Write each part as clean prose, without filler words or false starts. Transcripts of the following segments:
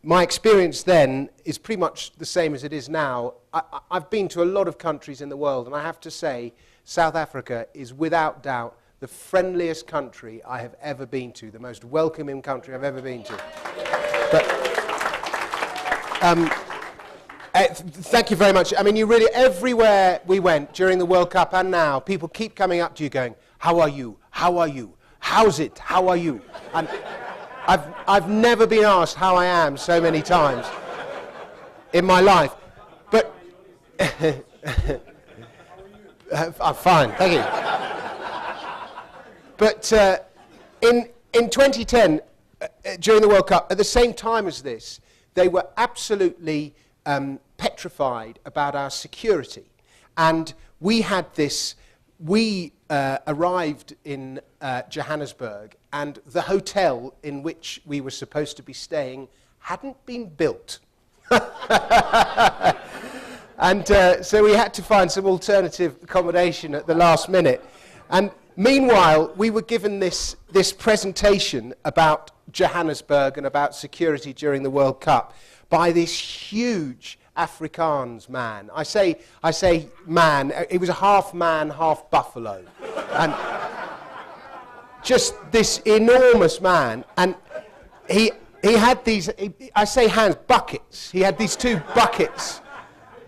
my experience then is pretty much the same as it is now. I've been to a lot of countries in the world, and I have to say, South Africa is without doubt the friendliest country I have ever been to, the most welcoming country I've ever been to. But, thank you very much. I mean, you really, everywhere we went during the World Cup and now, people keep coming up to you going, how are you? How are you? How's it? How are you? And I've never been asked how I am so many times in my life. But I'm fine, thank you. But in 2010, during the World Cup, at the same time as this, they were absolutely petrified about our security. And we had this, we arrived in Johannesburg, and the hotel in which we were supposed to be staying hadn't been built. And so we had to find some alternative accommodation at the last minute. And meanwhile, we were given this presentation about Johannesburg and about security during the World Cup by this huge Afrikaans man. I say man, he was a half man, half buffalo. And just this enormous man. And he had these, I say hands, buckets. He had these two buckets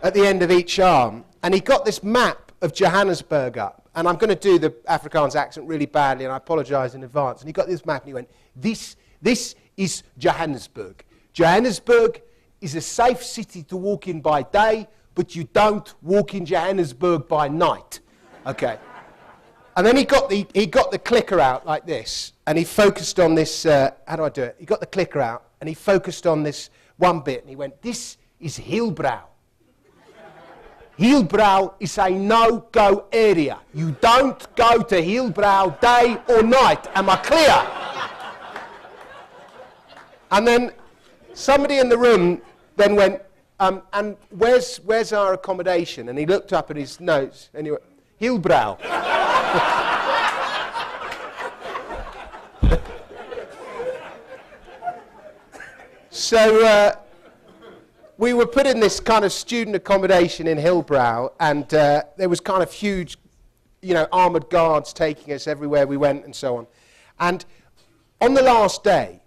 at the end of each arm. And he got this map of Johannesburg up. And I'm going to do the Afrikaans accent really badly, and I apologize in advance. And he got this map and he went, this is Johannesburg. Johannesburg is a safe city to walk in by day, but you don't walk in Johannesburg by night. Okay. And then he got the clicker out like this, and he focused on this, how do I do it? He got the clicker out, and he focused on this one bit, and he went, this is Hillbrow. Hillbrow is a no-go area. You don't go to Hillbrow day or night. Am I clear? And then somebody in the room then went, and where's our accommodation? And he looked up at his notes and he went, Hillbrow. So we were put in this kind of student accommodation in Hillbrow, and there was kind of huge, armoured guards taking us everywhere we went and so on. And on the last day,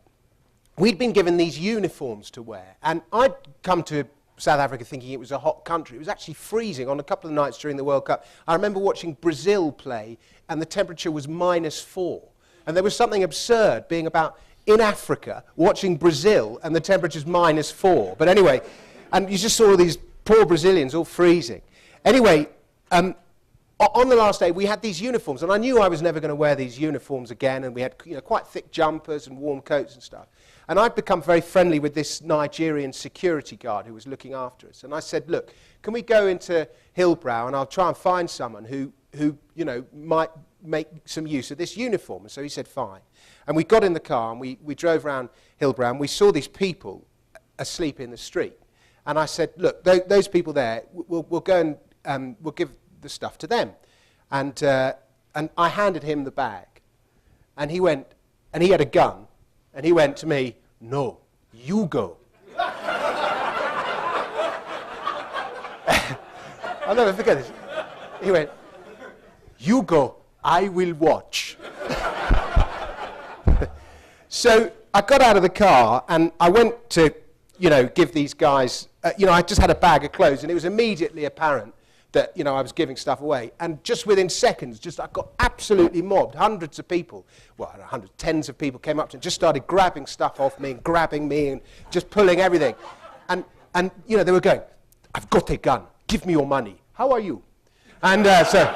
we'd been given these uniforms to wear. And I'd come to South Africa thinking it was a hot country. It was actually freezing on a couple of nights during the World Cup. I remember watching Brazil play, and the temperature was -4. And there was something absurd being about in Africa, watching Brazil, and the temperature's -4. But anyway, and you just saw all these poor Brazilians all freezing. Anyway, on the last day, we had these uniforms, and I knew I was never going to wear these uniforms again, and we had quite thick jumpers and warm coats and stuff. And I'd become very friendly with this Nigerian security guard who was looking after us. And I said, look, can we go into Hillbrow, and I'll try and find someone who might make some use of this uniform. And so he said, fine. And we got in the car, and we drove around Hillbrow, and we saw these people asleep in the street. And I said, look, those people there, we'll go and we'll give the stuff to them. And I handed him the bag. And he went, and he had a gun, and he went to me, no, you go. I'll never forget this. He went, you go, I will watch. So I got out of the car, and I went to, give these guys, I just had a bag of clothes, and it was immediately apparent that, I was giving stuff away. And just within seconds, I got absolutely mobbed. Hundreds of people, tens of people came up to me and just started grabbing stuff off me and grabbing me and just pulling everything. And they were going, I've got a gun. Give me your money. How are you? And so